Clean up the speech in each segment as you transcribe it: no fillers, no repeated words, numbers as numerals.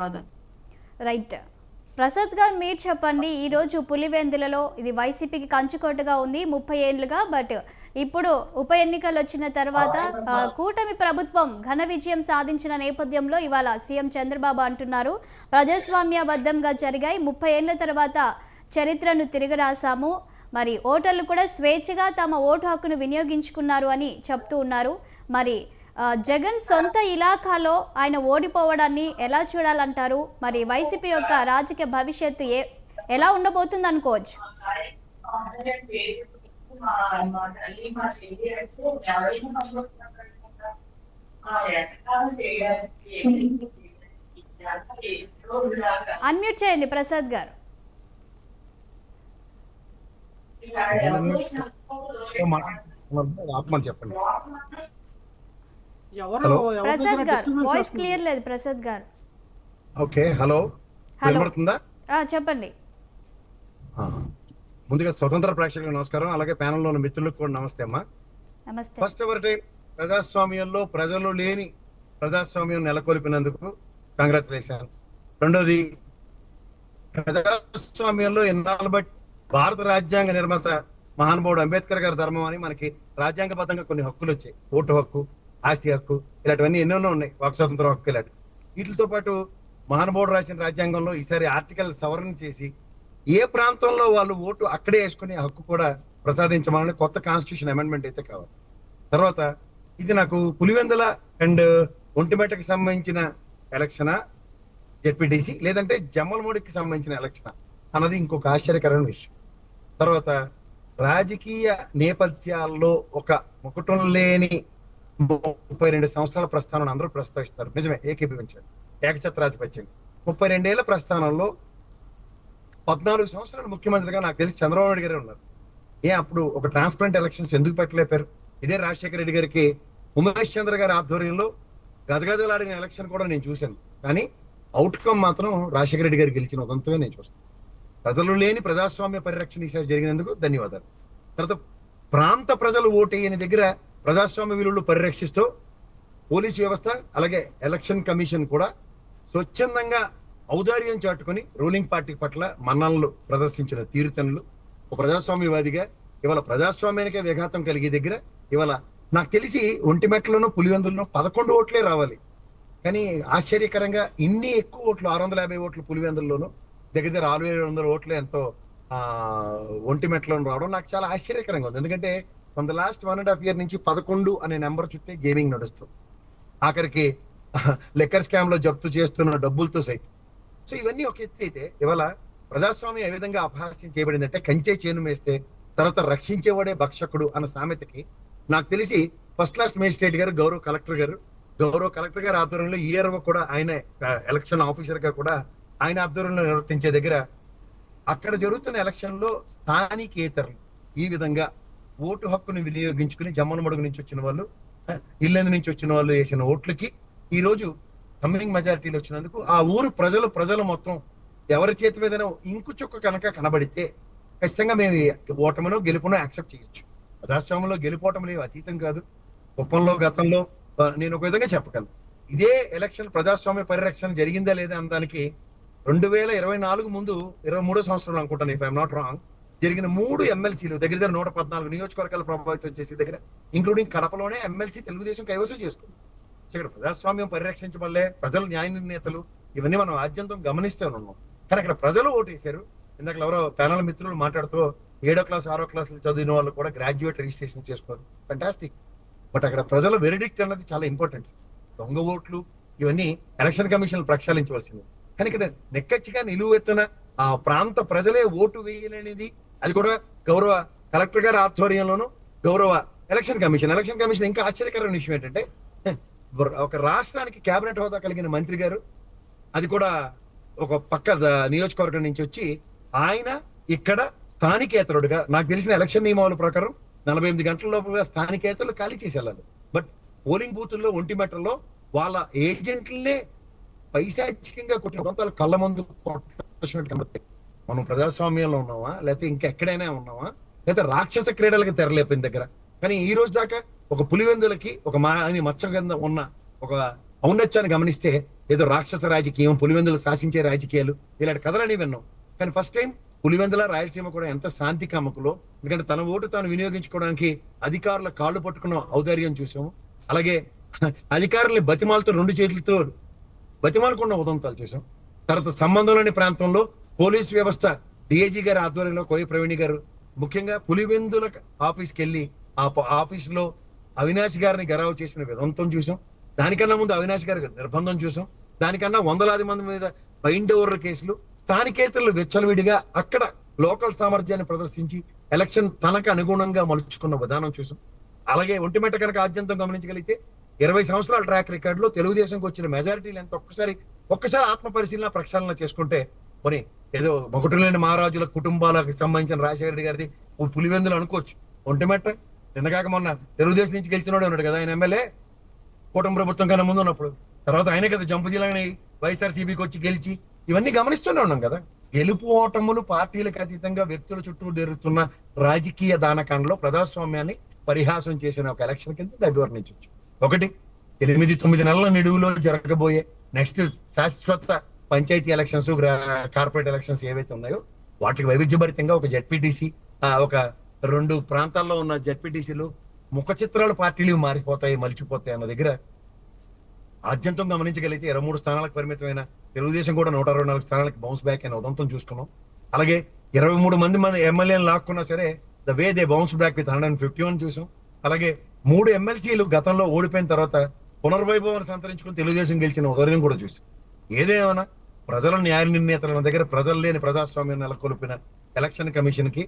కాదని. రైట్. ప్రసాద్ గారు మీరు చెప్పండి, ఈరోజు పులివెందులలో ఇది వైసీపీకి కంచుకోటగా ఉంది 30 ఏళ్లుగా. బట్ ఇప్పుడు ఉప ఎన్నికలు వచ్చిన తర్వాత కూటమి ప్రభుత్వం ఘన విజయం సాధించిన నేపథ్యంలో ఇవాళ సీఎం చంద్రబాబు అంటున్నారు, ప్రజాస్వామ్యబద్ధంగా జరిగాయి, 30 ఏళ్ల తర్వాత చరిత్రను తిరగరాసాము, మరి ఓటర్లు కూడా స్వేచ్ఛగా తమ ఓటు హక్కును వినియోగించుకున్నారు అని చెప్తూ ఉన్నారు. మరి జగన్ సొంత ఇలాఖాలో ఆయన ఓడిపోవడాన్ని ఎలా చూడాలంటారు? మరి వైసీపీ యొక్క రాజకీయ భవిష్యత్తు ఎలా ఉండబోతుంది అనుకోవచ్చు? అన్మ్యూట్ చేయండి ప్రసాద్ గారు. చెప్పండి. ప్రసాద్ గారు వాయిస్ క్లియర్ లేదు. ప్రసాద్ గారు ఓకే. హలో, చెప్పండి. ముందుగా స్వతంత్ర ప్రేక్షకులకు నమస్కారం, అలాగే ప్యానెల్లో ఉన్న మిత్రులకు కూడా నమస్తే అమ్మా. నమస్తే. ఫస్ట్ ఎవర్ టైం ప్రజాస్వామ్యంలో ప్రజలు లేని ప్రజాస్వామ్యం నెలకొల్పినందుకు కంగ్రాచులేషన్స్. రెండోది, ప్రజాస్వామ్యంలో ఎన్నాళ్ళు బట్టి భారత రాజ్యాంగ నిర్మాత మహానుభావుడు అంబేద్కర్ గారి ధర్మం అని మనకి రాజ్యాంగబద్ధంగా కొన్ని హక్కులు వచ్చాయి. ఓటు హక్కు, ఆస్తి హక్కు, ఇలాంటివన్నీ ఎన్నెన్నో ఉన్నాయి, వాక్ స్వాతంత్ర హక్కు ఇలాంటి. వీటితో పాటు మహానుభావుడు రాసిన రాజ్యాంగంలో ఈసారి ఆర్టికల్ సవరణ చేసి ఏ ప్రాంతంలో వాళ్ళు ఓటు అక్కడే వేసుకునే హక్కు కూడా ప్రసాదించమని కొత్త కాన్స్టిట్యూషన్ అమెండ్మెంట్ అయితే కావాలి. తర్వాత ఇది నాకు పులివెందుల అండ్ ఒంటిమిట్టకి సంబంధించిన ఎలక్షనా, జెడ్పీటీసీ లేదంటే జమ్మలమూడికి సంబంధించిన ఎలక్షనా అన్నది ఇంకొక ఆశ్చర్యకరమైన విషయం. తర్వాత రాజకీయ నేపథ్యాల్లో ఒక ముకుటం లేని 32 సంవత్సరాల ప్రస్థానం అందరూ ప్రస్తావిస్తారు, నిజమే, ఏకీభవించారు, ఏకఛత్రాధిపత్యం. 32 ఏళ్ల ప్రస్థానంలో 14 సంవత్సరాలు ముఖ్యమంత్రిగా నాకు తెలిసి చంద్రబాబు నాయుడు గారే ఉన్నారు. అప్పుడు ఒక ట్రాన్స్పరెంట్ ఎలక్షన్స్ ఎందుకు పెట్టలేపారు? ఇదే రాజశేఖర రెడ్డి గారికి ఉమేష్ చంద్ర గారి ఆధ్వర్యంలో గజగజలాడిన ఎలక్షన్ కూడా నేను చూశాను. కానీ అవుట్కమ్ మాత్రం రాజశేఖర రెడ్డి గారు గెలిచిన ఉదంతమే నేను చూస్తాను. ప్రజలు లేని ప్రజాస్వామ్య పరిరక్షణ ఈసారి జరిగినందుకు ధన్యవాదాలు. తర్వాత ప్రాంత ప్రజలు ఓటేయని దగ్గర ప్రజాస్వామ్య విలువలు పరిరక్షిస్తూ పోలీస్ వ్యవస్థ అలాగే ఎలక్షన్ కమిషన్ కూడా స్వచ్ఛందంగా ఔదార్యం చాటుకుని రూలింగ్ పార్టీ పట్ల మన్ననలు ప్రదర్శించిన తీరుతనులు ఒక ప్రజాస్వామ్యవాదిగా ఇవాళ ప్రజాస్వామ్యానికే విఘాతం కలిగే దగ్గర ఇవాళ నాకు తెలిసి ఒంటిమెట్లోనూ పులివెందులను 11 ఓట్లే రావాలి. కానీ ఆశ్చర్యకరంగా ఇన్ని ఎక్కువ ఓట్లు 650 ఓట్లు పులివెందుల్లోనూ దగ్గర 6700 ఓట్లు ఎంతో ఒంటిమెట్లను రావడం నాకు చాలా ఆశ్చర్యకరంగా ఉంది. ఎందుకంటే ఫ్రమ్ ద లాస్ట్ 1.5 year నుంచి 11 అనే నెంబర్ చుట్టే గేమింగ్ నడుస్తుంది, ఆఖరికి లెక్కర్ స్కామ్ లో జప్తు చేస్తున్న డబ్బులతో సైతం. సో ఇవన్నీ ఒక ఎత్తి అయితే ఇవాళ ప్రజాస్వామ్యం ఏ విధంగా అపహాస్యం చేయబడిందంటే కంచే చేను మేస్తే తర్వాత రక్షించేవాడే భక్షకుడు అన్న సామెతకి నాకు తెలిసి ఫస్ట్ క్లాస్ మేజిస్ట్రేట్ గారు గౌరవ కలెక్టర్ గారు ఆధ్వర్యంలో ఈఆర్ఓ కూడా ఆయన ఎలక్షన్ ఆఫీసర్ గా కూడా ఆయన ఆధ్వర్యంలో నిర్వర్తించే దగ్గర అక్కడ జరుగుతున్న ఎలక్షన్ లో స్థానికేతరులు ఈ విధంగా ఓటు హక్కును వినియోగించుకుని జమ్మలమడుగు నుంచి వచ్చిన వాళ్ళు, ఇల్లెందు నుంచి వచ్చిన వాళ్ళు వేసిన ఓట్లకి ఈ రోజు కమ్మింగ్ మెజారిటీలు వచ్చినందుకు ఆ ఊరు ప్రజలు మొత్తం ఎవరి చేతి మీద ఇంకు చుక్క కనుక కనబడితే ఖచ్చితంగా మేము ఓటమినో గెలుపునో యాక్సెప్ట్ చేయొచ్చు. ప్రజాస్వామ్యంలో గెలుపోవటం లేవు, అతీతం కాదు. కుప్పంలో గతంలో నేను ఒక విధంగా చెప్పగలను, ఇదే ఎలక్షన్ ప్రజాస్వామ్య పరిరక్షణ జరిగిందా లేదా అనడానికి 2024 ముందు 23వ సంవత్సరంలో అనుకుంటాను, ఇఫ్ ఐఎమ్ నాట్ రాంగ్, జరిగిన 3 ఎమ్మెల్సీలు దగ్గర 114 నియోజకవర్గాలు ప్రభావితం చేసే దగ్గర ఇంక్లూడింగ్ కడపలోనే ఎమ్మెల్సీ తెలుగుదేశం కైవసం చేసుకుంది. ఇక్కడ ప్రజాస్వామ్యం పరిరక్షించబడలే, ప్రజలు న్యాయ నిర్ణేతలు ఇవన్నీ మనం ఆద్యంతం గమనిస్తూ ఉన్నాం. కానీ అక్కడ ప్రజలు ఓటేశారు. ఇందాక ఎవరో ప్యానల్ మిత్రులు మాట్లాడుతూ 7వ క్లాస్ 6వ క్లాసులు చదివిన వాళ్ళు కూడా గ్రాడ్యుయేట్ రిజిస్ట్రేషన్ చేసుకోవాలి, ఫంటాస్టిక్. బట్ అక్కడ ప్రజల వెరిడిక్ట్ అన్నది చాలా ఇంపార్టెంట్. దొంగ ఓట్లు ఇవన్నీ ఎలక్షన్ కమిషన్ ప్రక్షాళించవలసింది. కానీ ఇక్కడ నెక్కచ్చిగా నిలువెత్తున ఆ ప్రాంత ప్రజలే ఓటు వేయలేనిది, అది కూడా గౌరవ కలెక్టర్ గారి ఆధ్వర్యంలోనూ గౌరవ ఎలక్షన్ కమిషన్ ఇంకా ఆశ్చర్యకరమైన విషయం ఏంటంటే ఒక రాష్ట్రానికి కేబినెట్ హోదా కలిగిన మంత్రి గారు, అది కూడా ఒక పక్క నియోజకవర్గం నుంచి వచ్చి ఆయన ఇక్కడ స్థానికేతరుడుగా నాకు తెలిసిన ఎలక్షన్ నియమావళి ప్రకారం 48 గంటల లోపుగా స్థానికేతరులు ఖాళీ చేసి వెళ్ళాలి. బట్ పోలింగ్ బూతుల్లో ఒంటిమెట్టలో వాళ్ళ ఏజెంట్లనే పైశాచికంగా కొట్టిన ఉదంతాలు కళ్ళ ముందు కొట్టినట్టు మనం ప్రజాస్వామ్యంలో ఉన్నామా లేకపోతే ఇంకెక్కడైనా ఉన్నామా లేకపోతే రాక్షస క్రీడలకి తెరలేపిన దగ్గర. కానీ ఈ రోజు దాకా ఒక పులివెందులకి ఒక మచ్చ కింద ఉన్న ఒక ఔన్నత్యాన్ని గమనిస్తే ఏదో రాక్షస రాజకీయం, పులివెందులు శాసించే రాజకీయాలు, ఇలాంటి కథలన్నీ విన్నాం. కానీ ఫస్ట్ టైం పులివెందుల, రాయలసీమ కూడా ఎంత శాంతి కామకులో, ఎందుకంటే తన ఓటు తాను వినియోగించుకోవడానికి అధికారుల కాళ్ళు పట్టుకున్న ఔదార్యం చూసాము. అలాగే అధికారుల్ని బతిమాలతో 2 చేతులతో బతిమాలకుండా ఉదంతాలు చూసాం. తర్వాత సంబంధం లేని ప్రాంతంలో పోలీస్ వ్యవస్థ డిఐజీ గారి ఆధ్వర్యంలో కోయ ప్రవీణి గారు ముఖ్యంగా పులివెందుల ఆఫీస్కి వెళ్ళి ఆఫీసులో అవినాష్ గారిని గరావు చేసిన విధంతం చూసాం. దానికన్నా ముందు అవినాష్ గారి నిర్బంధం చూసాం. దానికన్నా వందలాది మంది మీద బైండ్ ఓవర్ కేసులు, స్థానికేతరులు విచ్చలవిడిగా అక్కడ లోకల్ సామర్థ్యాన్ని ప్రదర్శించి ఎలక్షన్ తనకు అనుగుణంగా మలుచుకున్న విధానం చూసాం. అలాగే ఒంటిమిట్ట కనుక ఆద్యంతం గమనించగలిగితే 20 సంవత్సరాల ట్రాక్ రికార్డులో తెలుగుదేశంకి వచ్చిన మెజారిటీలు ఎంత ఒక్కసారి ఆత్మ పరిశీలన ప్రక్షాళన చేసుకుంటే మరి ఏదో మొగటులేని మహారాజుల కుటుంబాలకు సంబంధించిన రాజశేఖర రెడ్డి గారిది పులివెందులు అనుకోవచ్చు. ఒంటిమిట్ట నిన్నగాక మొన్న తెలుగుదేశం నుంచి గెలిచినోడే ఉన్నాడు కదా ఆయన ఎమ్మెల్యే, కూటమి ప్రభుత్వం కన్నా ముందు ఉన్నప్పుడు. తర్వాత ఆయనే కదా జంపు జిల్లాని వైఎస్ఆర్సీపీకి వచ్చి గెలిచి, ఇవన్నీ గమనిస్తూనే ఉన్నాం కదా. గెలుపు ఓటములు పార్టీలకు అతీతంగా వ్యక్తుల చుట్టూ జరుగుతున్న రాజకీయ దానకాండలో ప్రజాస్వామ్యాన్ని పరిహాసం చేసిన ఒక ఎలక్షన్ కింద అభివర్ణించవచ్చు. 8-9 నెలల నిడువులో జరగబోయే నెక్స్ట్ శాశ్వత పంచాయతీ ఎలక్షన్స్, కార్పొరేట్ ఎలక్షన్స్ ఏవైతే ఉన్నాయో వాటికి వైవిధ్యభరితంగా ఒక జెడ్పీటీసీ, ఒక 2 ప్రాంతాల్లో ఉన్న జెడ్పీటీసీలు ముఖ చిత్రాలు పార్టీలు మారిపోతాయి, మలిచిపోతాయి అన్న దగ్గర ఆద్యంతం గమనించగలిగితే 23 స్థానాలకు పరిమితమైన తెలుగుదేశం కూడా 124 స్థానాలకు బౌన్స్ బ్యాక్ అయిన ఉదంతం చూసుకున్నాం. అలాగే 23 మంది ఎమ్మెల్యేలు లాక్కున్నా సరే the way they bounce back with 151 చూసాం. అలాగే 3 ఎమ్మెల్సీలు గతంలో ఓడిపోయిన తర్వాత పునర్వైభవాన్ని సంతరించుకుని తెలుగుదేశం గెలిచిన ఉదయం కూడా చూసాం. ఏదేమైనా ప్రజల న్యాయ నిర్ణేతల దగ్గర ప్రజలు లేని ప్రజాస్వామ్యం నెలకొల్పిన ఎలక్షన్ కమిషన్ కి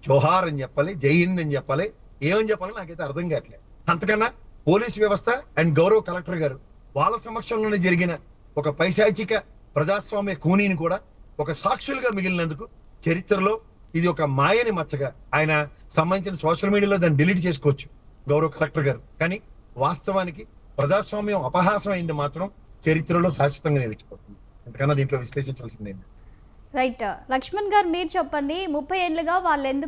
జోహార్ అని చెప్పాలి, జై హింద్ అని చెప్పాలి, ఏమని చెప్పాలి నాకైతే అర్థం కావట్లేదు. అంతకన్నా పోలీస్ వ్యవస్థ అండ్ గౌరవ కలెక్టర్ గారు వాళ్ళ సమక్షంలోనే జరిగిన ఒక పైశాచిక ప్రజాస్వామ్య కూనీని కూడా ఒక సాక్షులుగా మిగిలినందుకు చరిత్రలో ఇది ఒక మాయని మచ్చగా ఆయన సంబంధించిన సోషల్ మీడియాలో దాన్ని డిలీట్ చేసుకోవచ్చు గౌరవ కలెక్టర్ గారు. కానీ వాస్తవానికి ప్రజాస్వామ్యం అపహాసం అయింది మాత్రం చరిత్రలో శాశ్వతంగా నిలిచిపోతుంది. ఎంతకన్నా దీంట్లో విశ్లేషించాల్సిందే. రైట్ లక్ష్మణ్ గారు, మీరు చెప్పండి, 30 ఏళ్ళుగా వాళ్ళు ఎందుకు